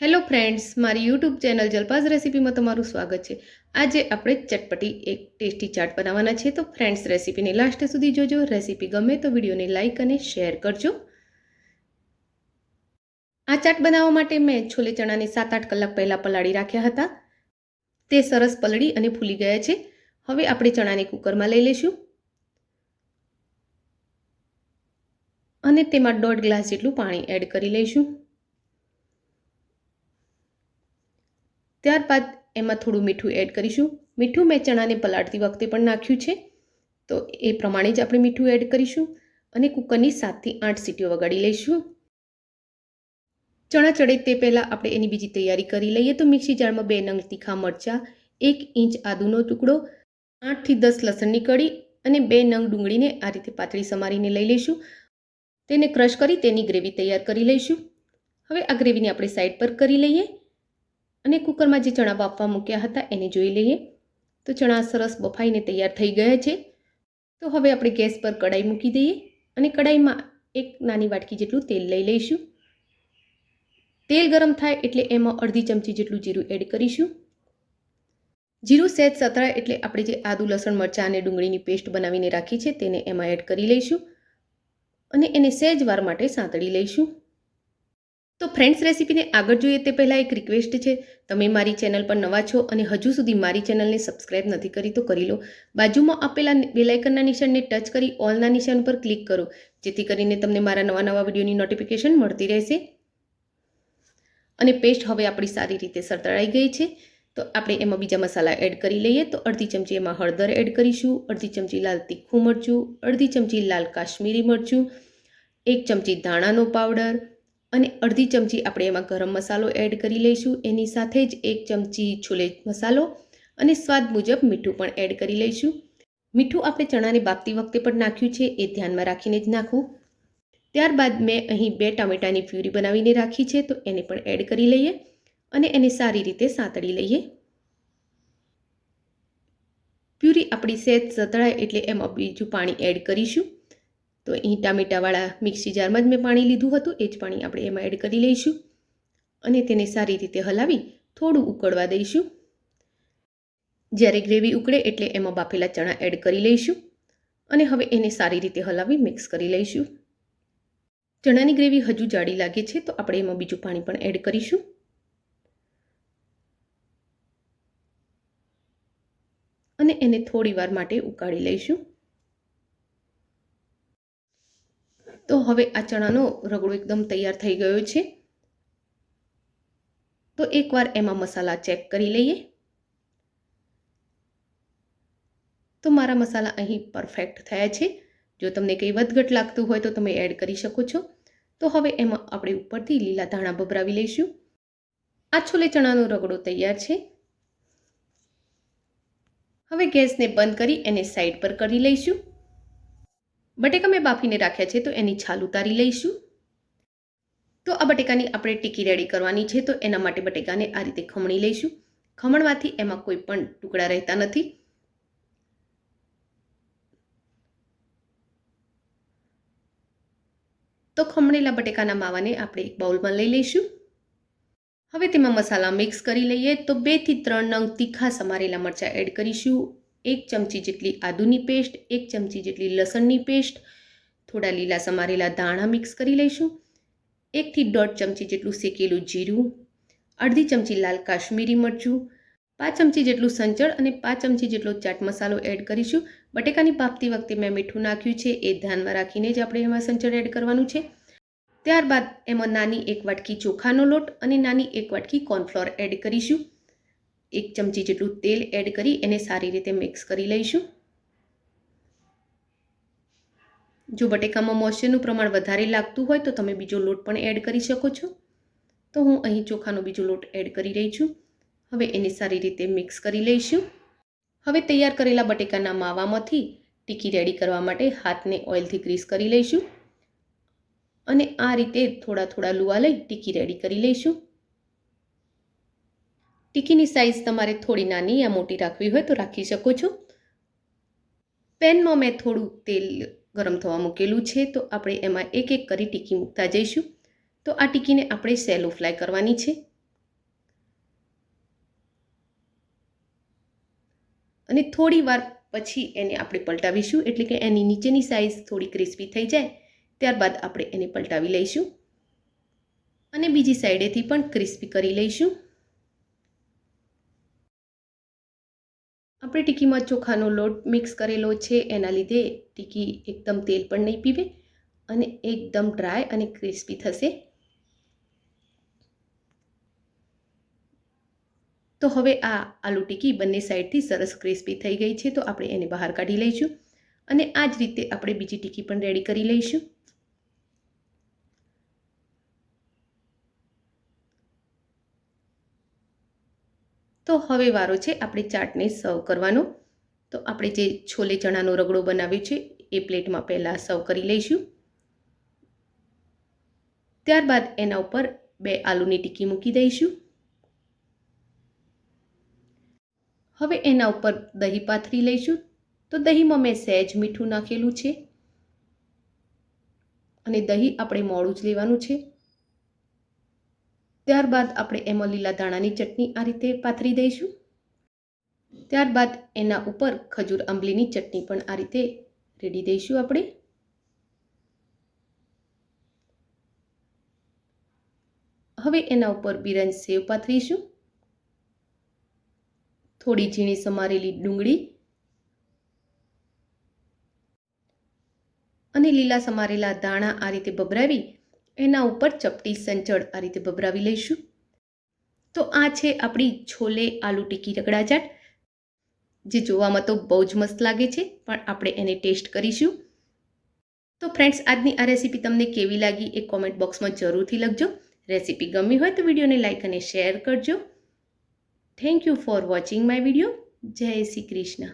Hello friends, મારી YouTube channel જલપાઝ રેસીપીમાં તમારું સ્વાગત છે। આજે આપણે ચટપટી એક ટેસ્ટી ચાટ બનાવવાના છે। તો ફ્રેન્ડ્સ, રેસીપીને લાસ્ટ સુધી જોજો। રેસીપી ગમે તો વિડીયોને લાઇક અને શેર કરજો। આ ચાટ બનાવવા માટે મેં છોલે ચણાને 7-8 કલાક પહેલાં પલાળી રાખ્યા હતા। તે સરસ પલળી અને ફૂલી ગયા છે। હવે આપણે ચણાને કુકરમાં લઈ લઈશું અને તેમાં 1.5 ગ્લાસ જેટલું પાણી એડ કરી લઈશું। ત્યારબાદ એમાં થોડું મીઠું એડ કરીશું। મીઠું મેં ચણાને પલાળતી વખતે પણ નાખ્યું છે, તો એ પ્રમાણે જ આપણે મીઠું એડ કરીશું અને કુકરની 7 થી 8 સીટીઓ વગાડી લઈશું। ચણા ચડે તે પહેલાં આપણે એની બીજી તૈયારી કરી લઈએ। તો મિક્સી જારમાં 2 નંગ તીખા મરચાં, 1 ઇંચ આદુનો ટુકડો, 8 થી 10 લસણની કળી અને 2 નંગ ડુંગળીને આ રીતે પાતળી સમારીને લઈ લઈશું। તેને ક્રશ કરી તેની ગ્રેવી તૈયાર કરી લઈશું। હવે આ ગ્રેવીને આપણે સાઈડ પર કરી લઈએ અને કુકરમાં જે ચણા બાફવા મૂક્યા હતા એને જોઈ લઈએ। તો ચણા સરસ બફાઈને તૈયાર થઈ ગયા છે। તો હવે આપણે ગેસ પર કડાઈ મૂકી દઈએ અને કડાઈમાં 1 નાની વાટકી જેટલું તેલ લઈ લઈશું। તેલ ગરમ થાય એટલે એમાં અડધી ચમચી જેટલું જીરું એડ કરીશું। જીરું સહેજ સતળાય એટલે આપણે જે આદુ, લસણ, મરચાં અને ડુંગળીની પેસ્ટ બનાવીને રાખી છે તેને એમાં એડ કરી લઈશું અને એને સહેજ વાર માટે સાંતળી લઈશું। તો ફ્રેન્ડ્સ, રેસીપીને આગળ જોઈએ તે પહેલાં એક રિક્વેસ્ટ છે, તમે મારી ચેનલ પર નવા છો અને હજુ સુધી મારી ચેનલને સબસ્ક્રાઇબ નથી કરી તો કરી લો। બાજુમાં આપેલા બેલ આઇકનના નિશાનને ટચ કરી ઓલના નિશાન પર ક્લિક કરો, જેથી કરીને તમને મારા નવા વિડીયોની નોટિફિકેશન મળતી રહેશે। અને પેસ્ટ હવે આપણી સારી રીતે સતળાઈ ગઈ છે, તો આપણે એમાં બીજા મસાલા એડ કરી લઈએ। તો અડધી ચમચી એમાં હળદર એડ કરીશું, અડધી ચમચી લાલ તીખું મરચું, અડધી ચમચી લાલ કાશ્મીરી મરચું, 1 ચમચી ધાણાનો પાવડર અને અડધી ચમચી આપણે એમાં ગરમ મસાલો એડ કરી લઈશું। એની સાથે જ 1 ચમચી છોલે મસાલો અને સ્વાદ મુજબ મીઠું પણ એડ કરી લઈશું। મીઠું આપણે ચણાને બાફતી વખતે પણ નાખ્યું છે, એ ધ્યાનમાં રાખીને જ નાખવું। ત્યારબાદ મેં અહીં 2 ટામેટાની પ્યુરી બનાવીને રાખી છે, તો એને પણ એડ કરી લઈએ અને એને સારી રીતે સાંતળી લઈએ। પ્યુરી આપણી સહેજ સતળાય એટલે એમાં બીજું પાણી એડ કરીશું। તો અહીં ટામેટાવાળા મિક્સી જારમાં જ મેં પાણી લીધું હતું, એ જ પાણી આપણે એમાં એડ કરી લઈશું અને તેને સારી રીતે હલાવી થોડું ઉકળવા દઈશું। જ્યારે ગ્રેવી ઉકળે એટલે એમાં બાફેલા ચણા એડ કરી લઈશું અને હવે એને સારી રીતે હલાવી મિક્સ કરી લઈશું। ચણાની ગ્રેવી હજુ જાડી લાગે છે, તો આપણે એમાં બીજું પાણી પણ એડ કરીશું અને એને થોડી વાર માટે ઉકાળી લઈશું। તો હવે આ ચણાનો રગડો એકદમ તૈયાર થઈ ગયો છે। તો એકવાર એમાં મસાલા ચેક કરી લઈએ। તો મારા મસાલા અહીં પરફેક્ટ થયા છે। જો તમને કંઈ વધઘટ લાગતું હોય તો તમે એડ કરી શકો છો। તો હવે એમાં આપણે ઉપરથી લીલા ધાણા ભભરાવી લઈશું। આ છોલે ચણાનો રગડો તૈયાર છે। હવે ગેસને બંધ કરી એને સાઈડ પર કરી લઈશું। બટેકા મેં બાફીને રાખ્યા છે, તો એની છાલ ઉતારી લઈશું। તો આ બટેકાની આપણે ટીકી રેડી કરવાની છે, તો એના માટે બટેકાને આ રીતે ખમણી લઈશું। ખમણવાથી એમાં કોઈ પણ ટુકડા રહેતા નથી। તો ખમણેલા બટેકાના માવાને આપણે એક બાઉલમાં લઈ લઈશું। હવે તેમાં મસાલા મિક્સ કરી લઈએ। તો 2 થી 3 નંગ તીખા સમારેલા મરચાં એડ કરીશું, 1 ચમચી જેટલી આદુની પેસ્ટ, 1 ચમચી જેટલી લસણની પેસ્ટ, થોડા લીલા સમારેલા ધાણા મિક્સ કરી લઈશું, 1 થી 1.5 ચમચી જેટલું શેકેલું જીરું, અડધી ચમચી લાલ કાશ્મીરી મરચું, 5 ચમચી જેટલું સંચળ અને 5 ચમચી જેટલો ચાટ મસાલો એડ કરીશું। બટેકાની બાફતી વખતે મેં મીઠું નાખ્યું છે, એ ધ્યાનમાં રાખીને જ આપણે એમાં સંચળ એડ કરવાનું છે। ત્યારબાદ એમાં નાની 1 વાટકી ચોખાનો લોટ અને નાની 1 વાટકી કોર્નફ્લોર એડ કરીશું। 1 ચમચી જેટલું તેલ એડ કરી એને સારી રીતે મિક્સ કરી લઈશું। જો બટેકામાં મોઇશ્ચરનું પ્રમાણ વધારે લાગતું હોય તો તમે બીજો લોટ પણ એડ કરી શકો છો। તો હું અહીં ચોખાનો બીજો લોટ એડ કરી રહી છું। હવે એને સારી રીતે મિક્સ કરી લઈશું। હવે તૈયાર કરેલા બટેકાના માવામાંથી ટીકી રેડી કરવા માટે હાથને ઓઇલથી ગ્રીસ કરી લઈશું અને આ રીતે થોડા લુવા લઈ ટીકી રેડી કરી લઈશું। ટીકીની સાઈઝ તમારે થોડી નાની યા મોટી રાખવી હોય તો રાખી શકો છો। પેનમાં મેં થોડું તેલ ગરમ થવા મૂકેલું છે, તો આપણે એમાં એક એક કરી ટીકી મૂકતા જઈશું। તો આ ટીકીને આપણે સેલો ફ્રાય કરવાની છે। અને થોડી વાર પછી એને આપણે પલટાવીશું, એટલે કે એની નીચેની સાઈઝ થોડી ક્રિસ્પી થઈ જાય ત્યારબાદ આપણે એને પલટાવી લઈશું અને બીજી સાઈડેથી પણ ક્રિસ્પી કરી લઈશું. આપણે ટીકીમાં ચોખાનો લોટ મિક્સ કરેલો છે, એના લીધે ટીકી એકદમ તેલ પણ નહીં પીવે અને એકદમ ડ્રાય અને ક્રિસ્પી થશે. તો હવે આ આલુ ટીકી બંને સાઈડથી સરસ ક્રિસ્પી થઈ ગઈ છે, તો આપણે એને બહાર કાઢી લઈશું અને આ જ રીતે આપણે બીજી ટીકી પણ રેડી કરી લઈશું. તો હવે વારો છે આપણે ચાટને સર્વ કરવાનો. તો આપણે જે છોલે ચણાનો રગડો બનાવ્યો છે એ પ્લેટમાં પહેલાં સર્વ કરી લઈશું. ત્યારબાદ એના ઉપર 2 આલુની ટીકી મૂકી દઈશું. હવે એના ઉપર દહીં પાથરી લઈશું. તો દહીંમાં મેં સહેજ મીઠું નાખેલું છે અને દહીં આપણે મોડું જ લેવાનું છે. ત્યારબાદ આપણે એમાં લીલા ધાણાની ચટણી આ રીતે પાથરી દઈશું. ત્યારબાદ એના ઉપર ખજૂર આંબલીની ચટણી પણ આ રીતે રેડી દઈશું આપણે. હવે એના ઉપર બિરંજ સેવ પાથરીશું, થોડી ઝીણી સમારેલી ડુંગળી અને લીલા સમારેલા દાણા આ રીતે ભભરાવી એના ઉપર ચપટી સંચળ આ રીતે ભભરાવી લઈશું. તો આ છે આપણી છોલે આલુ ટીકી રગડા ચાટ, જે જોવામાં તો બહુ જ મસ્ત લાગે છે, પણ આપણે એને ટેસ્ટ કરીશું. તો ફ્રેન્ડ્સ, આજની આ રેસીપી તમને કેવી લાગી એ કોમેન્ટ બોક્સમાં જરૂરથી લખજો. રેસીપી ગમી હોય તો વિડીયોને લાઇક અને શેર કરજો. Thank you for watching my video. જય શ્રી કૃષ્ણ.